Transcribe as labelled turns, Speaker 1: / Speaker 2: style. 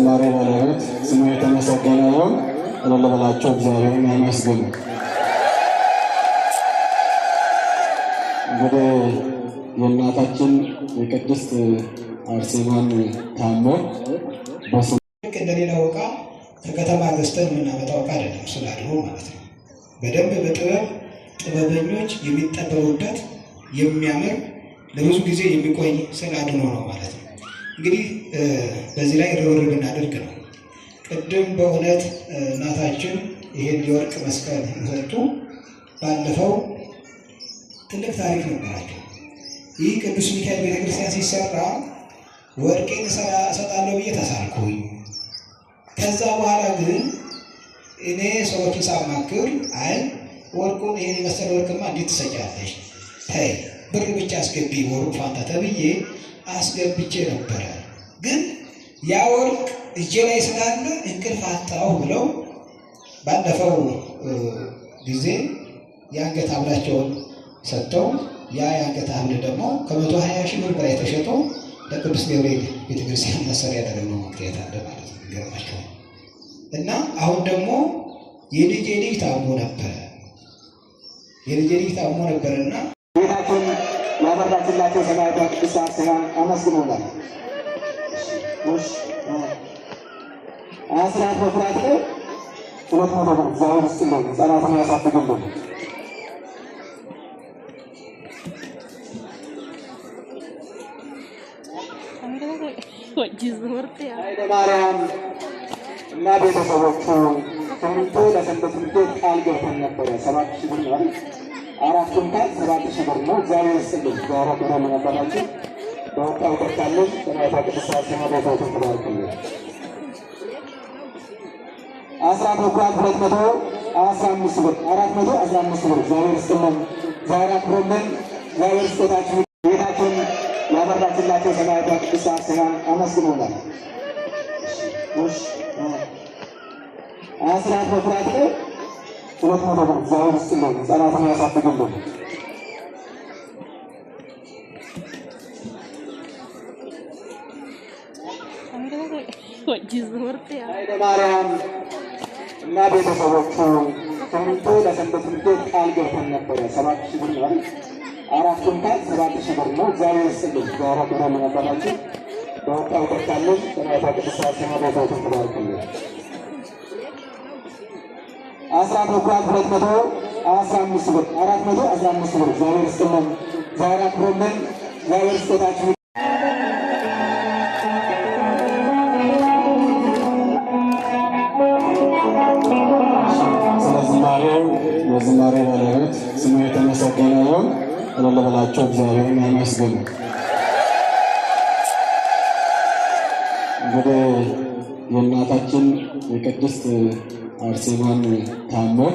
Speaker 1: የዝማሬ ባለቤት ስሙ የተመሰገነ ይሁን። እልል ብላችሁ እግዚአብሔርን ያመስግኑ። እንግዲህ የእናታችን የቅድስት አርሴማን ታምር
Speaker 2: እንደሌላው ዕቃ ከከተማ ገዝተን የምናመጣው ዕቃ አይደለም። ስላድኖ ማለት ነው። በደንብ በጥበብ ጥበበኞች የሚጠበቡበት የሚያምር ለብዙ ጊዜ የሚቆይ ስላድኖ ነው ማለት ነው። እንግዲህ በዚህ ላይ ርብርብ እናድርግ ነው። ቅድም በእውነት እናታችን ይሄን የወርቅ መስቀል ሰጡ። ባለፈው ትልቅ ታሪክ ነበራቸው። ይህ ቅዱስ ሚካኤል ቤተክርስቲያን ሲሰራ ወርቄን እሰጣለሁ ብዬ ተሳልኩኝ። ከዛ በኋላ ግን እኔ ሰዎችን ሳማክር አይ ወርቁን ይሄን የመሰለ ወርቅማ እንዴት ትሰጫለሽ? ተይ ብር ብቻ አስገቢ ወርቁ ፋንታ ተብዬ አስገብቼ ነበረ። ግን ያ ወርቅ እጄ ላይ ስላለ እንቅልፍ አጣሁ ብለው ባለፈው ጊዜ የአንገት ሐብላቸውን ሰጥተው ያ የአንገት ሐብል ደግሞ ከ120,000 ብር በላይ ተሸጦ ለቅዱስ ገብርኤል ቤተክርስቲያን መሰሪያ ያደረግነው ምክንያት አለ ማለት ነው። ይገርማቸዋል። እና አሁን ደግሞ የልጄ ልጅ ታሞ ነበረ። የልጄ ልጅ ታሞ ነበርና
Speaker 1: ቤታቸውን ያበራችላቸው ሰማዕቷ ቅድስት አርሴማ አመስግነውላል። አስራት በኩራት ላይ 200 ብር እግዚአብሔር ይስጥልን፣ ሕፃናትን ያሳድግልን። ማርያም እና ቤተሰቦቹ ከንቶ ለሰንበት ትምህርት ቃል ገብተን ነበረ 7,000 ብር ነው። 4 ኩንታል 7,000 ብር ነው። እግዚአብሔር ይስጥልን። ዛሬ ብር ለነበራችሁ በወጣው ቀጣለን ሰማዕቷ ቅድስት አርሴማ ቤታቸውን ትባርክልን። አስራት በኩራት 215 ብር 415 ብር እግዚአብሔር ይስጥልን። ዛሬ አክብሮልን እግዚአብሔር ስጦታችሁ ቤታቸውን ያበራችላቸው ሰማዕቷ ቅድስት አርሴማ አመስግነውላል። አስራት በኩራት ላይ 200 ብር እግዚአብሔር ይስጥልን፣ ሕፃናትን ያሳድግልን። ማርያም እና ቤተሰቦቹ ከንቶ ለሰንበት ትምህርት ቃል ገብተን ነበረ 7,000 ብር ነው። 4 ኩንታል 7,000 ብር ነው። እግዚአብሔር ይስጥልን። ዛሬ ብር ለነበራችሁ በወጣው ቀጣለን ሰማዕቷ ቅድስት አርሴማ ቤታቸውን ትባርክልን። አስራት በኩራት 215 ብር 415 ብር እግዚአብሔር ይስጥልን። ዛሬ አክብሮልን እግዚአብሔር ስጦታችሁ የዝማሬ ባለቤት ስሙ የተመሰገነ ይሁን። እልል ብላችሁ እግዚአብሔርን ያመስግኑ። እንግዲህ የእናታችን የቅድስት አርሴማን ታምር